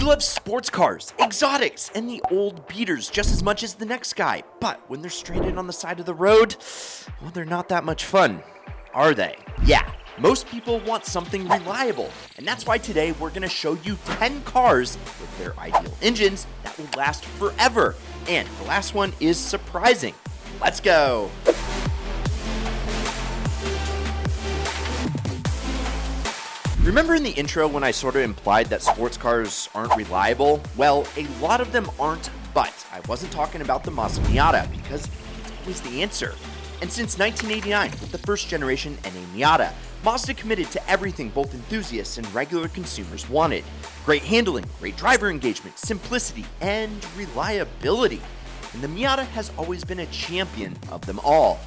We love sports cars, exotics, and the old beaters just as much as the next guy. But when they're stranded on the side of the road, well, they're not that much fun, are they? Yeah, most people want something reliable. And that's why today we're going to show you 10 cars with their ideal engines that will last forever. And the last one is surprising. Let's go. Remember in the intro when I sort of implied that sports cars aren't reliable? Well, a lot of them aren't, but I wasn't talking about the Mazda Miata because it's always the answer. And since 1989, with the first generation NA Miata, Mazda committed to everything both enthusiasts and regular consumers wanted. Great handling, great driver engagement, simplicity, and reliability. And the Miata has always been a champion of them all.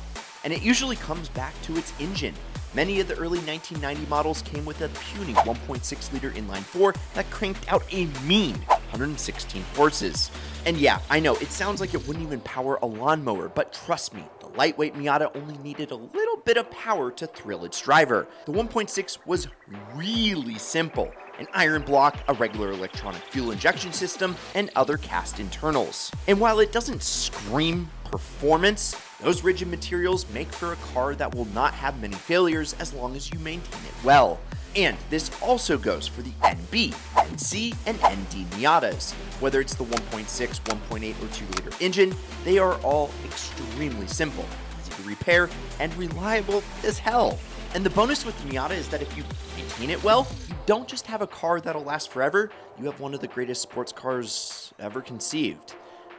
And it usually comes back to its engine. Many of the early 1990 models came with a puny 1.6-liter inline-4 that cranked out a mean 116 horses. And yeah, I know, it sounds like it wouldn't even power a lawnmower, but trust me, the lightweight Miata only needed a little bit of power to thrill its driver. The 1.6 was really simple. An iron block, a regular electronic fuel injection system, and other cast internals. And while it doesn't scream performance, those rigid materials make for a car that will not have many failures as long as you maintain it well. And this also goes for the NB, NC, and ND Miatas. Whether it's the 1.6, 1.8, or 2-liter engine, they are all extremely simple, easy to repair, and reliable as hell. And the bonus with the Miata is that if you maintain it well, you don't just have a car that'll last forever, you have one of the greatest sports cars ever conceived.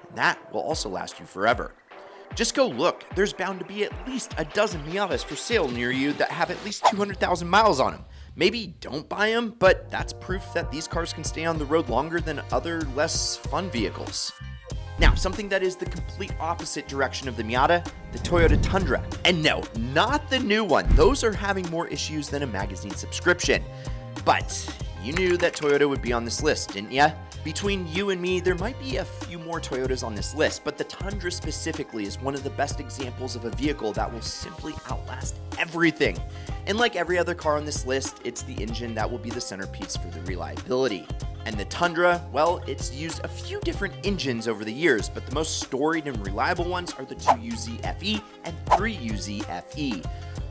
And that will also last you forever. Just go look, there's bound to be at least a dozen Miatas for sale near you that have at least 200,000 miles on them. Maybe don't buy them, but that's proof that these cars can stay on the road longer than other less fun vehicles. Now, something that is the complete opposite direction of the Miata, the Toyota Tundra. And no, not the new one. Those are having more issues than a magazine subscription. But you knew that Toyota would be on this list, didn't ya? Between you and me, there might be a few more Toyotas on this list, but the Tundra specifically is one of the best examples of a vehicle that will simply outlast everything. And like every other car on this list, it's the engine that will be the centerpiece for the reliability. And the Tundra, well, it's used a few different engines over the years, but the most storied and reliable ones are the 2UZ FE and 3UZ FE.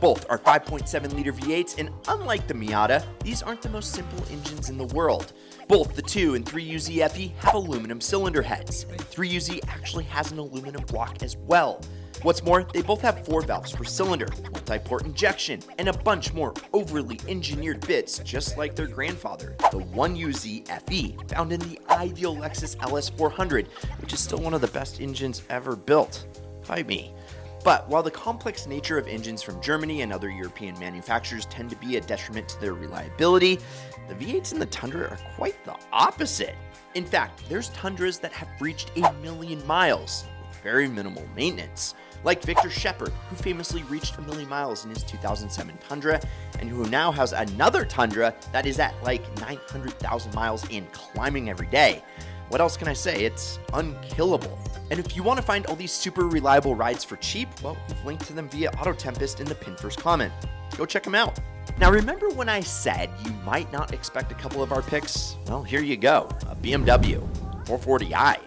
Both are 5.7-liter V8s, and unlike the Miata, these aren't the most simple engines in the world. Both the 2 and 3UZ FE have aluminum cylinder heads, and 3UZ actually has an aluminum block as well. What's more, they both have 4 valves per cylinder, multi-port injection, and a bunch more overly engineered bits just like their grandfather, the 1UZ FE, found in the ideal Lexus LS400, which is still one of the best engines ever built. By me. But while the complex nature of engines from Germany and other European manufacturers tend to be a detriment to their reliability, the V8s in the Tundra are quite the opposite. In fact, there's Tundras that have reached 1 million miles with very minimal maintenance. Like Victor Shepard, who famously reached 1 million miles in his 2007 Tundra, and who now has another Tundra that is at like 900,000 miles and climbing every day. What else can I say? It's unkillable. And if you want to find all these super reliable rides for cheap, well, we've linked to them via AutoTempest in the pinned first comment. Go check them out. Now, remember when I said you might not expect a couple of our picks? Well, here you go, a BMW 440i.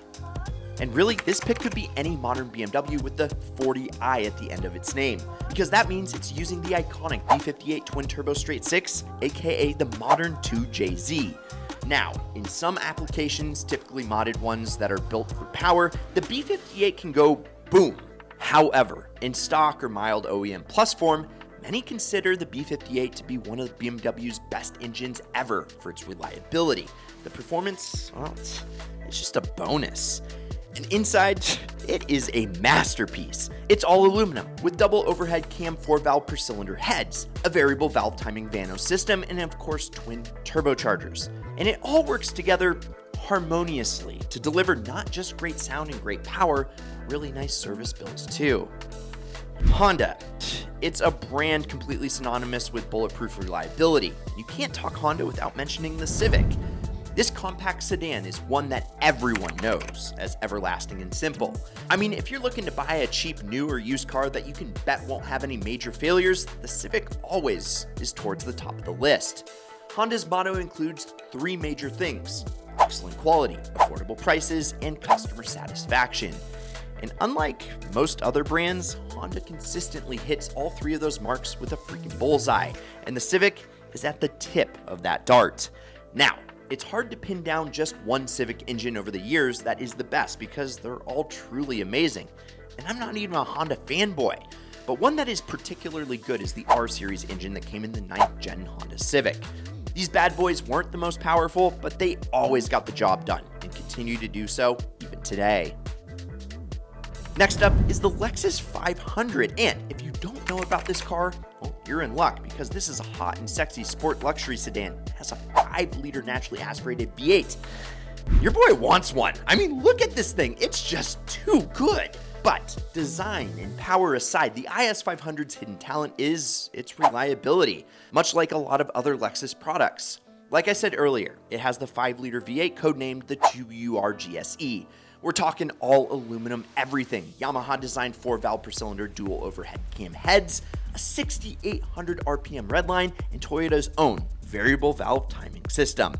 And really, this pick could be any modern BMW with the 40i at the end of its name, because that means it's using the iconic B58 twin-turbo straight-six, aka the modern 2JZ. Now, in some applications, typically modded ones that are built for power, the B58 can go boom. However, in stock or mild OEM Plus form, many consider the B58 to be one of BMW's best engines ever for its reliability. The performance, well, it's just a bonus. And inside, it is a masterpiece. It's all aluminum with double overhead cam 4-valve per cylinder heads, a variable valve timing Vano system, and of course twin turbochargers. And it all works together harmoniously to deliver not just great sound and great power, but really nice service bills too. Honda. It's a brand completely synonymous with bulletproof reliability. You can't talk Honda without mentioning the Civic. This compact sedan is one that everyone knows as everlasting and simple. I mean, if you're looking to buy a cheap new or used car that you can bet won't have any major failures, the Civic always is towards the top of the list. Honda's motto includes 3 major things: excellent quality, affordable prices, and customer satisfaction. And unlike most other brands, Honda consistently hits all three of those marks with a freaking bullseye, and the Civic is at the tip of that dart. Now, it's hard to pin down just one Civic engine over the years that is the best because they're all truly amazing. And I'm not even a Honda fanboy, but one that is particularly good is the R-Series engine that came in the 9th gen Honda Civic. These bad boys weren't the most powerful, but they always got the job done and continue to do so even today. Next up is the Lexus 500, and if you don't know about this car, well, you're in luck because this is a hot and sexy sport luxury sedan. It has a 5-liter naturally aspirated V8. Your boy wants one. I mean, look at this thing. It's just too good. But design and power aside, the IS 500's hidden talent is its reliability, much like a lot of other Lexus products. Like I said earlier, it has the 5-liter V8 codenamed the 2UR GSE. We're talking all aluminum everything. Yamaha designed 4-valve per cylinder dual overhead cam heads, a 6,800 RPM redline, and Toyota's own variable valve timing system.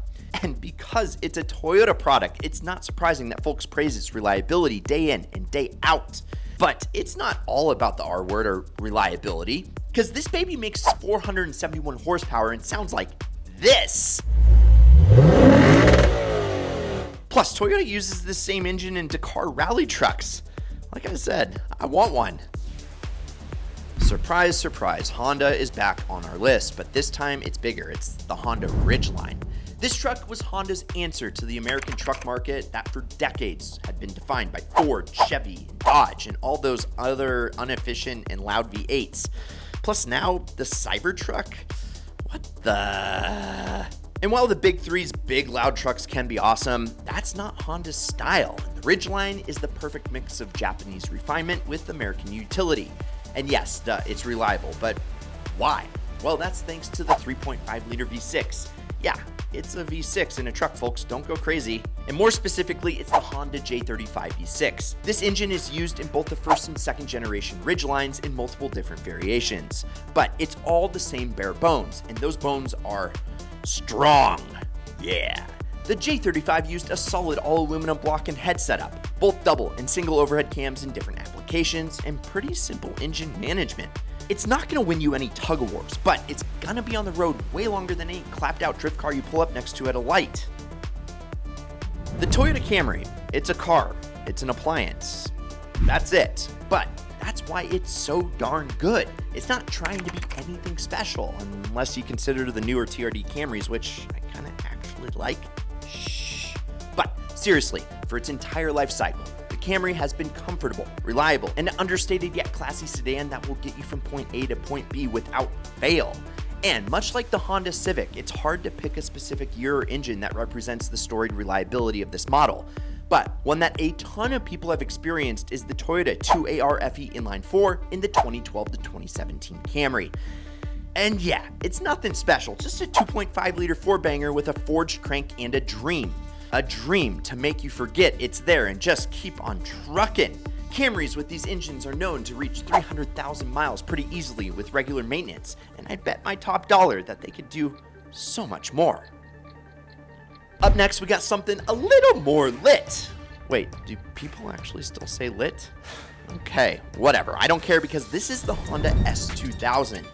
And because it's a Toyota product, it's not surprising that folks praise its reliability day in and day out. But it's not all about the R word or reliability, because this baby makes 471 horsepower and sounds like this. Plus, Toyota uses this same engine in Dakar rally trucks. Like I said, I want one. Surprise, surprise, Honda is back on our list, but this time it's bigger. It's the Honda Ridgeline. This truck was Honda's answer to the American truck market that for decades had been defined by Ford, Chevy, and Dodge, and all those other inefficient and loud V8s. Plus now, the Cybertruck? What the... And while the big three's big loud trucks can be awesome, that's not Honda's style. The Ridgeline is the perfect mix of Japanese refinement with American utility. And yes, it's reliable, but why? Well, that's thanks to the 3.5-liter V6. Yeah, it's a V6 in a truck, folks, don't go crazy. And more specifically, it's the Honda J35 V6. This engine is used in both the first and second generation Ridgelines in multiple different variations. But it's all the same bare bones, and those bones are strong. Yeah. The J35 used a solid all-aluminum block and head setup, both double and single overhead cams in different applications, and pretty simple engine management. It's not going to win you any tug-of-wars, but it's going to be on the road way longer than any clapped-out drift car you pull up next to at a light. The Toyota Camry, it's a car, it's an appliance. That's it. But that's why it's so darn good. It's not trying to be anything special, unless you consider the newer TRD Camrys, which I kind of actually like. Shh. But seriously, for its entire life cycle, the Camry has been comfortable, reliable, and an understated yet classy sedan that will get you from point A to point B without fail. And much like the Honda Civic, it's hard to pick a specific year or engine that represents the storied reliability of this model. But one that a ton of people have experienced is the Toyota 2AR-FE Inline-4 in the 2012 to 2017 Camry. And yeah, it's nothing special, just a 2.5-liter four-banger with a forged crank and a dream. A dream to make you forget it's there and just keep on trucking. Camrys with these engines are known to reach 300,000 miles pretty easily with regular maintenance, and I'd bet my top dollar that they could do so much more. Up next, we got something a little more lit. Wait, do people actually still say lit? Okay, whatever. I don't care because this is the Honda S2000.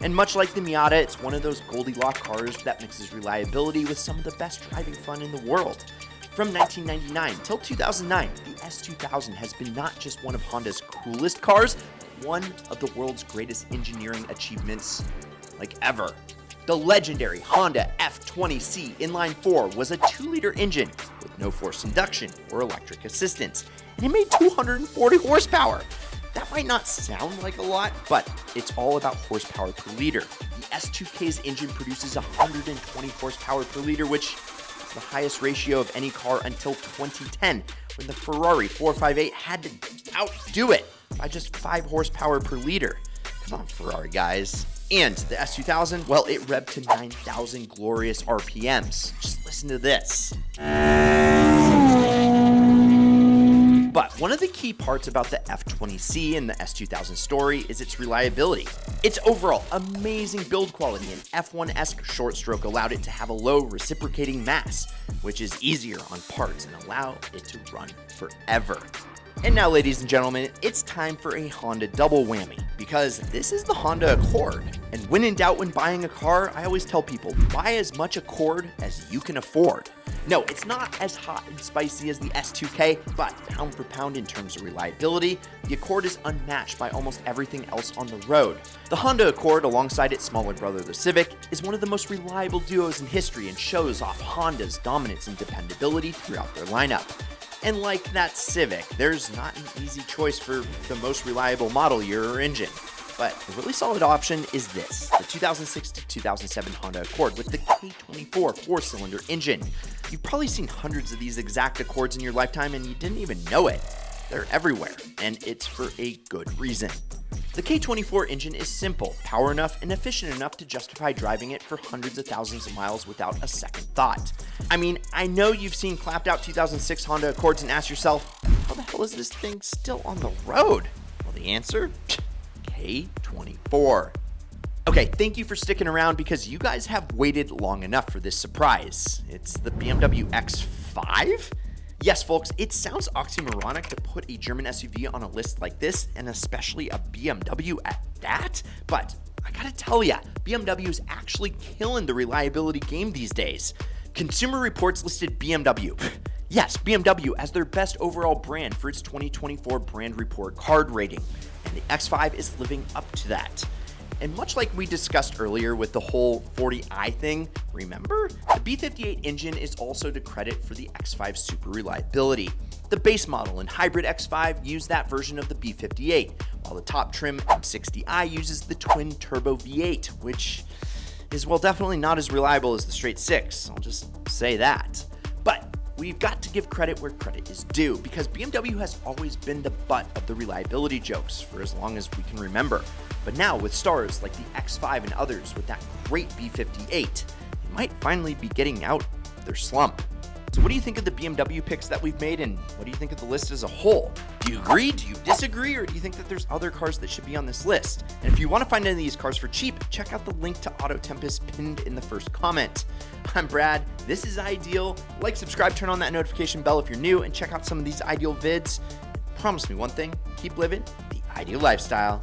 And much like the Miata, it's one of those Goldilocks cars that mixes reliability with some of the best driving fun in the world. From 1999 till 2009, the S2000 has been not just one of Honda's coolest cars, but one of the world's greatest engineering achievements, like ever. The legendary Honda F20C Inline-4 was a 2-liter engine with no forced induction or electric assistance, and it made 240 horsepower. That might not sound like a lot, but it's all about horsepower per liter. The S2K's engine produces 120 horsepower per liter, which is the highest ratio of any car until 2010, when the Ferrari 458 had to outdo it by just 5 horsepower per liter. Come on, Ferrari guys. And the S2000, well, it revved to 9,000 glorious RPMs. Just listen to this. But one of of the key parts about the F20C and the S2000 story is its reliability. Its overall amazing build quality and F1-esque short stroke allowed it to have a low reciprocating mass, which is easier on parts and allow it to run forever. And now, ladies and gentlemen, it's time for a Honda double whammy, because this is the Honda Accord. And when in doubt when buying a car, I always tell people, buy as much Accord as you can afford. No, it's not as hot and spicy as the S2K, but pound for pound in terms of reliability, the Accord is unmatched by almost everything else on the road. The Honda Accord, alongside its smaller brother the Civic, is one of the most reliable duos in history and shows off Honda's dominance and dependability throughout their lineup. And like that Civic, there's not an easy choice for the most reliable model year or engine. But a really solid option is this, the 2006 to 2007 Honda Accord with the K24 four-cylinder engine. You've probably seen hundreds of these exact Accords in your lifetime and you didn't even know it. They're everywhere, and it's for a good reason. The K24 engine is simple, power enough, and efficient enough to justify driving it for hundreds of thousands of miles without a second thought. I mean, I know you've seen clapped out 2006 Honda Accords and asked yourself, how the hell is this thing still on the road? Well, the answer? K24. Okay, thank you for sticking around because you guys have waited long enough for this surprise. It's the BMW X5? Yes, folks, it sounds oxymoronic to put a German SUV on a list like this, and especially a BMW at that, but I gotta tell ya, BMW is actually killing the reliability game these days. Consumer Reports listed BMW, yes, BMW, as their best overall brand for its 2024 brand report card rating, and the X5 is living up to that. And much like we discussed earlier with the whole 40i thing, remember? The B58 engine is also to credit for the X5's super reliability. The base model and hybrid X5 use that version of the B58, while the top trim M60i uses the twin turbo V8, which is, well, definitely not as reliable as the straight 6, I'll just say that. But we've got to give credit where credit is due, because BMW has always been the butt of the reliability jokes for as long as we can remember. But now, with stars like the X5 and others with that great B58, they might finally be getting out of their slump. So what do you think of the BMW picks that we've made, and what do you think of the list as a whole? Do you agree? Do you disagree? Or do you think that there's other cars that should be on this list? And if you want to find any of these cars for cheap, check out the link to Auto Tempest pinned in the first comment. I'm Brad, this is Ideal. Like, subscribe, turn on that notification bell if you're new, and check out some of these Ideal vids. Promise me one thing, keep living the ideal lifestyle.